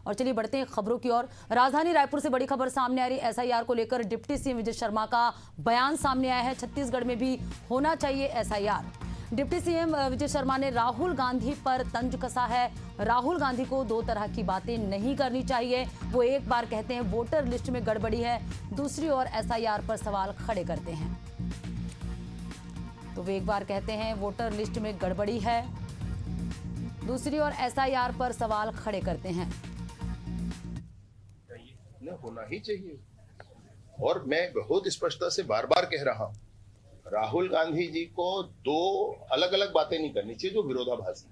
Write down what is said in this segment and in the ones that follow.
और चलिए बढ़ते हैं खबरों की ओर। राजधानी रायपुर से बड़ी खबर सामने आ रही है। एसआईआर को लेकर डिप्टी सीएम विजय शर्मा का बयान सामने आया है। छत्तीसगढ़ में भी होना चाहिए SIR. Deputy CM Vijay Sharma ने राहुल गांधी पर तंज कसा है। राहुल गांधी को दो तरह की बातें नहीं करनी चाहिए। वो एक बार कहते हैं वोटर लिस्ट में गड़बड़ी है, दूसरी ओर एसआईआर पर सवाल खड़े करते हैं। तो वे एक बार कहते हैं वोटर लिस्ट में गड़बड़ी है, दूसरी ओर एसआईआर पर सवाल खड़े करते हैं। होना ही चाहिए। और मैं बहुत स्पष्टता से बार बार कह रहा हूं, राहुल गांधी जी को दो अलग अलग बातें नहीं करनी चाहिए जो विरोधाभासी।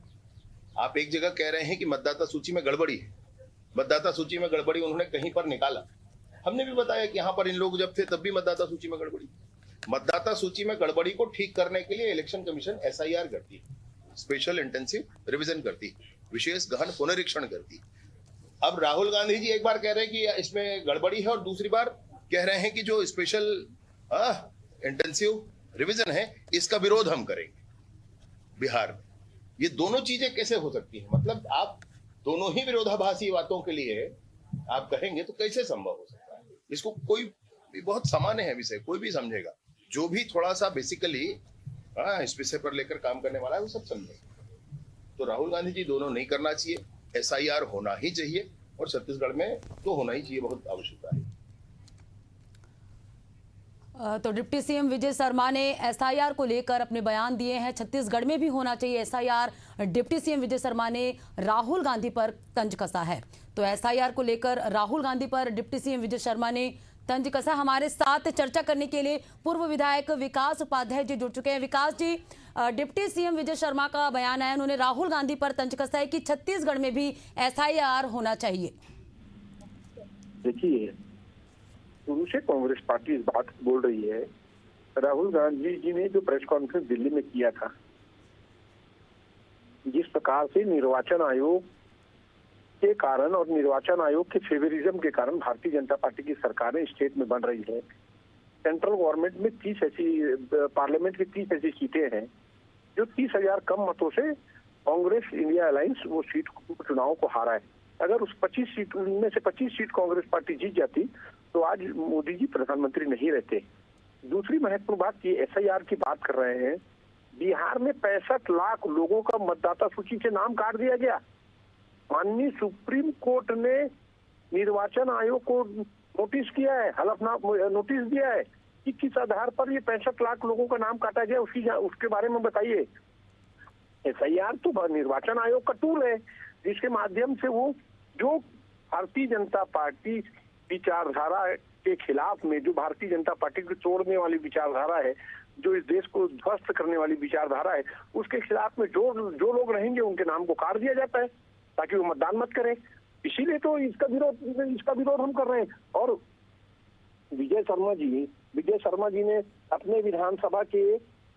आप एक जगह कह रहे हैं कि मतदाता सूची में गड़बड़ी है, मतदाता सूची में गड़बड़ी उन्होंने कहीं पर निकाला। हमने भी बताया कि यहाँ पर इन लोग जब थे तब भी मतदाता सूची में गड़बड़ी। मतदाता सूची में गड़बड़ी को ठीक करने के लिए इलेक्शन कमीशन एसआईआर करती है, स्पेशल इंटेंसिव रिवीजन करती है, विशेष गहन पुनरीक्षण करती है। अब राहुल गांधी जी एक बार कह रहे हैं कि इसमें गड़बड़ी है और दूसरी बार कह रहे हैं कि जो स्पेशल इंटेंसिव रिवीजन है इसका विरोध हम करेंगे बिहार में। ये दोनों चीजें कैसे हो सकती हैं? मतलब आप दोनों ही विरोधाभासी बातों के लिए आप कहेंगे तो कैसे संभव हो सकता है? इसको कोई भी बहुत सामान्य है विषय, कोई भी समझेगा, जो भी थोड़ा सा बेसिकली इस विषय पर लेकर काम करने वाला है वो सब समझेगा। तो राहुल गांधी जी दोनों नहीं करना चाहिए, एसआईआर होना ही चाहिए और छत्तीसगढ़ में तो होना ही चाहिए, बहुत आवश्यकता है। तो डिप्टी सीएम विजय शर्मा ने एसआईआर को लेकर अपने बयान दिए हैं। छत्तीसगढ़ में भी होना चाहिए SIR. Deputy CM Vijay Sharma ने राहुल गांधी पर तंज कसा है। तो एसआईआर को लेकर राहुल गांधी पर डिप्टी सीएम विजय शर्मा ने तंज कसा। हमारे साथ चर्चा करने के लिए पूर्व विधायक विकास उपाध्याय जी जुड़ चुके हैं। विकास जी, डिप्टी सीएम विजय शर्मा का बयान आया, उन्होंने राहुल गांधी पर तंज कसा है कि छत्तीसगढ़ में भी एसआईआर होना चाहिए। देखिए, शुरू से कांग्रेस पार्टी इस बात बोल रही है। राहुल गांधी जी ने जो प्रेस कॉन्फ्रेंस दिल्ली में किया था, जिस प्रकार से निर्वाचन आयोग के कारण और निर्वाचन आयोग के फेवरिज्म के कारण भारतीय जनता पार्टी की सरकारें स्टेट में बन रही है। सेंट्रल गवर्नमेंट में 30 ऐसी पार्लियामेंट की 30 ऐसी सीटें हैं जो 30,000 कम मतों से कांग्रेस इंडिया अलायंस वो सीट चुनाव को हारा है। अगर उस 25 सीट में से 25 सीट कांग्रेस पार्टी जीत जाती तो आज मोदी जी प्रधानमंत्री नहीं रहते। दूसरी महत्वपूर्ण बात, ये एसआईआर की बात कर रहे हैं। बिहार में 65 लाख लोगों का मतदाता सूची से नाम काट दिया गया। माननीय सुप्रीम कोर्ट ने निर्वाचन आयोग को नोटिस किया है, हलफनामा नोटिस दिया है कि किस आधार पर ये 65 लाख लोगों का नाम काटा गया, उसके बारे में बताइए। एसआईआर तो निर्वाचन आयोग का टूल है जिसके माध्यम से वो जो भारतीय जनता पार्टी विचारधारा के खिलाफ में, जो भारतीय जनता पार्टी को तोड़ने वाली विचारधारा है, जो इस देश को ध्वस्त करने वाली विचारधारा है, उसके खिलाफ में जो लोग रहेंगे उनके नाम को काट दिया जाता है ताकि वो मतदान मत करें। इसीलिए तो इसका विरोध हम कर रहे हैं। और विजय शर्मा जी ने अपने विधानसभा के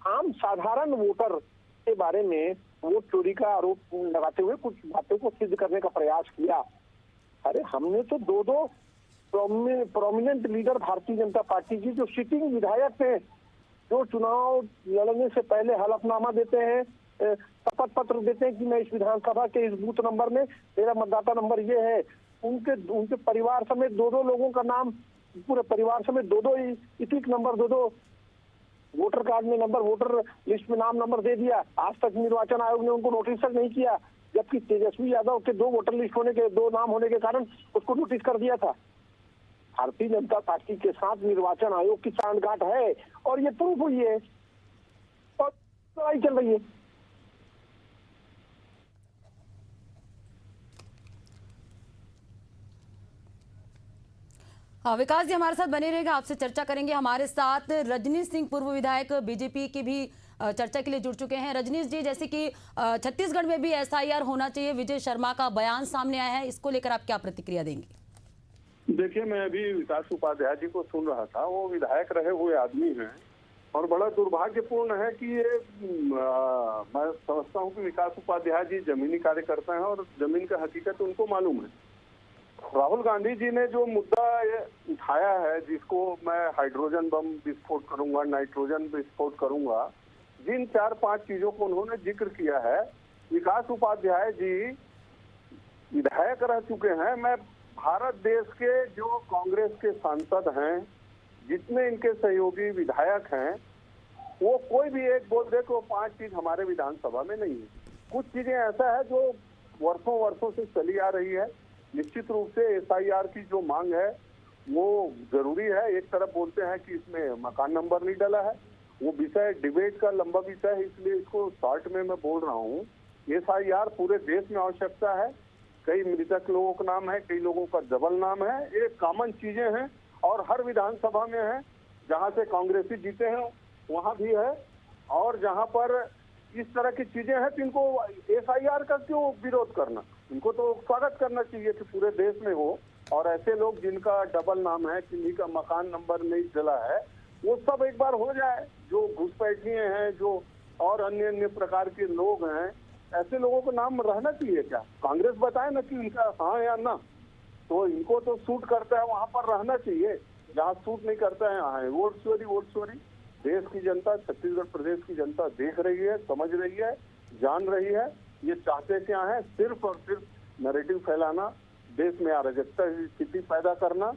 आम साधारण वोटर के बारे में वोट चोरी का आरोप लगाते हुए कुछ बातों को सिद्ध करने का प्रयास किया। अरे हमने तो दो prominent leader Bharatiya Janata party की जो सिटिंग विधायक थे, जो चुनाव लड़ने से पहले हलफनामा देते हैं, शपथ पत्र देते हैं कि मैं इस विधानसभा के इस बूथ नंबर में मेरा मतदाता नंबर ये है, उनके परिवार समेत दो लोगों का नाम, पूरे परिवार समेत दो इतिक नंबर, दो वोटर कार्ड में नंबर, वोटर लिस्ट में नाम नंबर दे दिया। आज तक निर्वाचन आयोग ने उनको नोटिस तक नहीं किया, जबकि तेजस्वी यादव के 2 वोटर लिस्ट होने के 2 नाम होने के कारण उसको नोटिस कर दिया था। भारतीय जनता पार्टी के साथ निर्वाचन आयोग की सांठगांठ है और ये प्रूफ हुई है और लड़ाई चल रही है। हाँ, विकास जी हमारे साथ बने रहेगा, आपसे चर्चा करेंगे। हमारे साथ रजनीश सिंह पूर्व विधायक बीजेपी की भी चर्चा के लिए जुड़ चुके हैं। रजनीश जी, जैसे कि छत्तीसगढ़ में भी एसआईआर होना चाहिए, विजय शर्मा का बयान सामने आया है, इसको लेकर आप क्या प्रतिक्रिया देंगे? देखिए, मैं अभी विकास उपाध्याय जी को सुन रहा था। वो विधायक रहे हुए आदमी हैं और बड़ा दुर्भाग्यपूर्ण है कि ये मैं समझता हूँ कि विकास उपाध्याय जी जमीनी कार्यकर्ता हैं और जमीन का हकीकत उनको मालूम है। राहुल गांधी जी ने जो मुद्दा उठाया है, जिसको मैं हाइड्रोजन बम विस्फोट करूंगा, नाइट्रोजन विस्फोट करूंगा, जिन 4-5 चीजों को उन्होंने जिक्र किया है, विकास उपाध्याय जी विधायक रह चुके हैं। मैं भारत देश के जो कांग्रेस के सांसद हैं, जितने इनके सहयोगी विधायक हैं, वो कोई भी एक बोल दे कि वो 5 चीज हमारे विधानसभा में नहीं है। कुछ चीजें ऐसा है जो वर्षों वर्षों से चली आ रही है। निश्चित रूप से एसआईआर की जो मांग है वो जरूरी है। एक तरफ बोलते हैं कि इसमें मकान नंबर नहीं डला है, वो विषय डिबेट का लंबा विषय है, इसलिए इसको शॉर्ट में मैं बोल रहा हूँ। एसआईआर पूरे देश में आवश्यकता है। कई मृतक लोगों का नाम है, कई लोगों का डबल नाम है, ये कॉमन चीजें हैं और हर विधानसभा में है। जहाँ से कांग्रेसी जीते हैं वहाँ भी है, और जहाँ पर इस तरह की चीजें हैं तो इनको एसआईआर का क्यों विरोध करना? इनको तो स्वागत करना चाहिए कि पूरे देश में हो, और ऐसे लोग जिनका डबल नाम है, किन्हीं का मकान नंबर नहीं डला है, वो सब एक बार हो जाए। जो घुसपैठिए हैं, जो और अन्य अन्य प्रकार के लोग हैं, ऐसे लोगों का नाम रहना चाहिए क्या? कांग्रेस बताए ना कि इनका हाँ या ना, तो इनको तो सूट करता है वहां पर रहना चाहिए, जहाँ सूट नहीं करता है यहाँ है वोट चोरी। देश की जनता, छत्तीसगढ़ प्रदेश की जनता देख रही है, समझ रही है, जान रही है। ये चाहते क्या है? सिर्फ और सिर्फ नैरेटिव फैलाना, देश में अराजकता की स्थिति पैदा करना,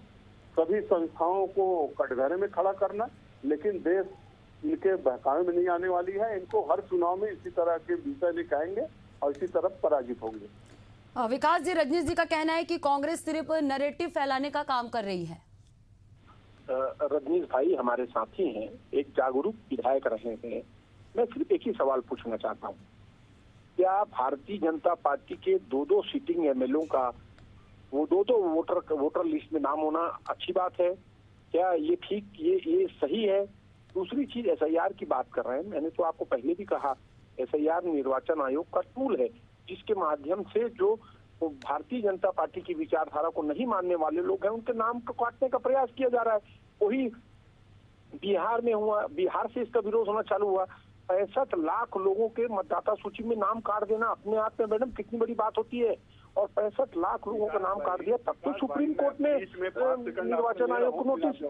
सभी संस्थाओं को कटघरे में खड़ा करना। लेकिन देश इनके बहकावे में नहीं आने वाली है। इनको हर चुनाव में इसी तरह के विषय लेकर आएंगे और इसी तरफ पराजित होंगे। विकास जी, रजनीश जी का कहना है कि कांग्रेस सिर्फ नैरेटिव फैलाने का काम कर रही है। रजनीश भाई हमारे साथी हैं, एक जागरूक विधायक रहे हैं। मैं सिर्फ एक ही सवाल पूछना चाहता हूँ, क्या भारतीय जनता पार्टी के 2-2 सिटिंग एमएलओ का वो 2-2 वोटर लिस्ट में नाम होना अच्छी बात है? क्या ये ठीक, ये सही है? दूसरी चीज, एसआईआर की बात कर रहे हैं। मैंने तो आपको पहले भी कहा, एसआईआर निर्वाचन आयोग का टूल है, जिसके माध्यम से जो भारतीय जनता पार्टी की विचारधारा को नहीं मानने वाले लोग हैं, उनके नाम को काटने का प्रयास किया जा रहा है। वही बिहार में हुआ, बिहार से इसका विरोध होना चालू हुआ। 65 लाख लोगों के मतदाता सूची में नाम काट देना अपने आप में मैडम कितनी बड़ी बात होती है। और 65 लाख लोगों का नाम काट दिया, तब तो सुप्रीम कोर्ट ने निर्वाचन आयोग को नोटिस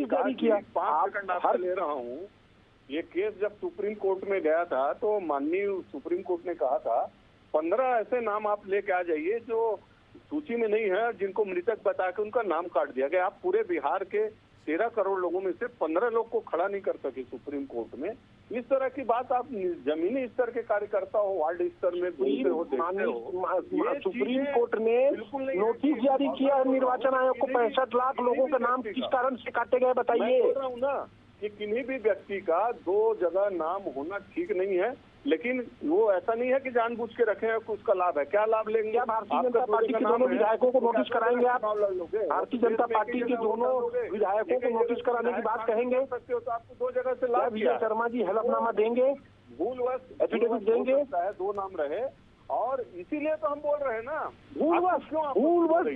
जारी किया। 5 सेकंड आपसे ले रहा हूँ। ये केस जब सुप्रीम कोर्ट में गया था तो माननीय सुप्रीम कोर्ट ने कहा था 15 ऐसे नाम आप लेके आ जाइए जो सूची में नहीं है, जिनको मृतक बता के उनका नाम काट दिया गया। आप पूरे बिहार के 13 करोड़ लोगों में से 15 लोग को खड़ा नहीं कर सके सुप्रीम कोर्ट में। इस तरह की बात आप जमीनी स्तर के कार्यकर्ता हो, वार्ड स्तर में घूमते हो, देखते हो। सुप्रीम कोर्ट ने नोटिस जारी किया निर्वाचन आयोग को। 65 लाख लोगों का नाम किस कारण से काटे गए बताइए? बोल रहा हूँ ना कि किन्हीं भी व्यक्ति का 2 जगह नाम होना ठीक नहीं है, लेकिन वो ऐसा नहीं है कि जानबूझ के रखे हैं कि उसका लाभ है। क्या लाभ लेंगे? क्या भारतीय जनता पार्टी के दोनों विधायकों को नोटिस कराएंगे आप? भारतीय जनता पार्टी के दोनों विधायकों को नोटिस कराने की बात कहेंगे? सकते हो तो आपको 2 जगह से लाभ विजय शर्मा जी हलफनामा देंगे, भूलवश एफिडेविट देंगे? 2 नाम रहे, और इसीलिए तो हम बोल रहे हैं ना, भूलवश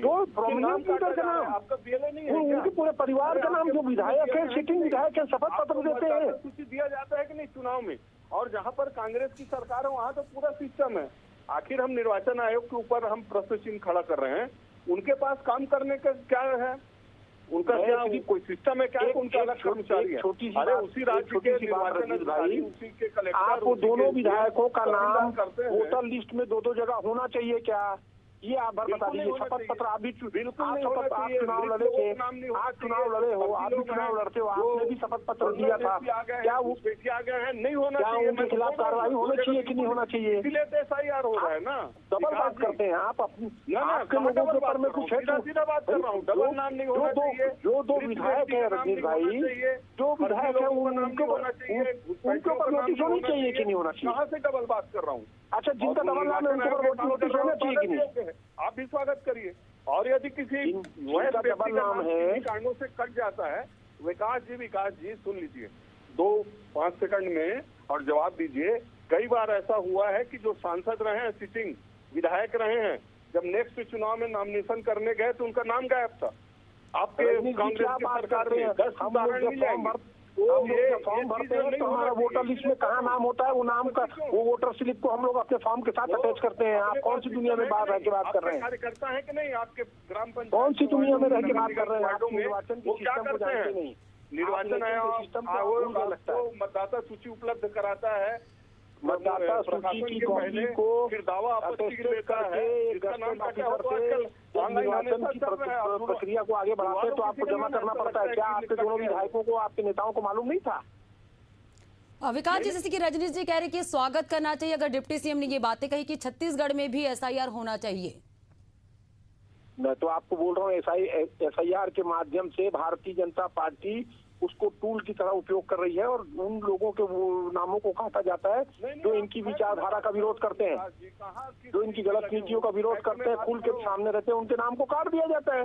2 प्रोमिनेंट लीडर का नाम, आपका पीएलए नहीं है, उनके पूरे परिवार का नाम, जो विधायक है, सिटिंग विधायक है, शपथ पत्र देते हैं। सूची दिया जाता है कि नहीं चुनाव में? और जहाँ पर कांग्रेस की सरकार है वहाँ तो पूरा सिस्टम है। आखिर हम निर्वाचन आयोग के ऊपर हम प्रश्न चिन्ह खड़ा कर रहे हैं। उनके पास काम करने का क्या है? उनका क्या कोई सिस्टम है क्या? उनका अलग कर्मचारी है? अरे उसी राज्य के निर्वाचन अधिकारी, उसी के कलेक्टर, आप दोनों विधायकों का नाम वोटर लिस्ट में 2-2 जगह होना चाहिए क्या? ये आप बता दीजिए। शपथ पत्र आप भी बिल्कुल चुनाव लड़े थे, आप चुनाव लड़े हो, आप भी चुनाव लड़ते हो, आपने भी शपथ पत्र दिया था। क्या वो आ गए हैं? नहीं होना क्या चाहिए? उनके खिलाफ कार्रवाई होनी चाहिए कि नहीं होना चाहिए? इसलिए तो एसआईआर हो रहा है ना। डबल बात करते हैं आप अपनी, आपके लोगों के ऊपर में कुछ है? सीधा बात कर रहा हूँ, डबल नाम नहीं होना चाहिए। जो 2 विधायक है रजनीश भाई, जो विधायक है उनके ऊपर नोटिस होनी चाहिए कि नहीं होना चाहिए? कहाँ से डबल बात कर रहा हूँ? अच्छा, जिनका डबल नाम है उनके ऊपर नोटिस होना चाहिए कि नहीं? आप भी स्वागत करिए। और यदि किसी डबल नाम है कारणों से कट जाता है, विकास जी सुन लीजिए 2-5 सेकंड में और जवाब दीजिए। कई बार ऐसा हुआ है कि जो सांसद रहे हैं, सिटिंग विधायक रहे हैं, जब नेक्स्ट चुनाव में नॉमिनेशन करने गए तो उनका नाम गायब था। आपके कांग्रेस की सरकार में 10 उदाहरण मिल जाएंगे। फॉर्म भरते हैं तो हमारा वोटर लिस्ट में कहाँ नाम होता है, वो नाम का वो वोटर स्लिप को हम लोग अपने फॉर्म के साथ अटैच करते हैं। आप कौन सी दुनिया में बात कर रहे हैं? कार्यकर्ता है कि नहीं आपके ग्राम पंचायत? कौन सी दुनिया में रह के बात कर रहे हैं? आप निर्वाचन के सिस्टम को जानते नहीं। निर्वाचन आयोग मतदाता सूची उपलब्ध कराता है, मतदाता सूची प्रशासन की के कॉपी पहले को फिर दावा आपत्ति अटेस्टेड लेता है, करके इसका नाम गस्टेड क्या हो तो ऑफिसर आजकल से ऑनलाइन निर्वाचन की चल रहा है। आप प्रक्रिया को आगे बढ़ाते हैं तो आपको जमा करना पड़ता है। क्या आपके दोनों विधायकों को, आपके नेताओं को मालूम नहीं था? विकास जी, जैसे कि रजनीश जी कह रहे कि स्वागत करना चाहिए, अगर डिप्टी सीएम ने ये बातें कही कि छत्तीसगढ़ में भी एसआईआर होना चाहिए। मैं तो आपको बोल रहा हूँ एसआईआर के माध्यम से भारतीय जनता पार्टी उसको टूल की तरह उपयोग कर रही है और उन लोगों के वो नामों को काटा जाता है जो इनकी विचारधारा का विरोध करते हैं, जो इनकी गलत नीतियों का विरोध करते हैं, खुल के सामने रहते हैं, उनके नाम को काट दिया जाता है।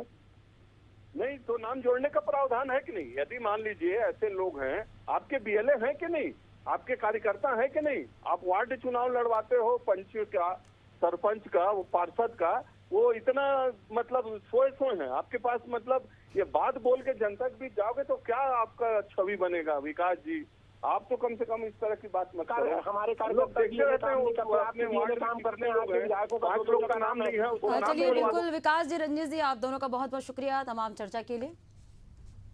नहीं तो नाम जोड़ने का प्रावधान है कि नहीं? यदि मान लीजिए ऐसे लोग हैं, आपके बीएलए हैं कि नहीं, आपके कार्यकर्ता हैं कि नहीं, आप वार्ड चुनाव लड़वाते हो, पंच का, सरपंच का, वो पार्षद का, वो इतना मतलब सोए हैं आपके पास, मतलब ये बात बोल के जनता के बीच जाओगे तो क्या आपका छवि बनेगा? विकास जी, आप तो कम से कम इस तरह की बात मत करो। हमारे लोग देखते रहते हैं, अपने वार्ड में काम करते हैं, पांच लोग का नाम नहीं है। चलिए, बिल्कुल विकास जी, रंजीत जी, आप दोनों का बहुत बहुत शुक्रिया तमाम चर्चा के लिए।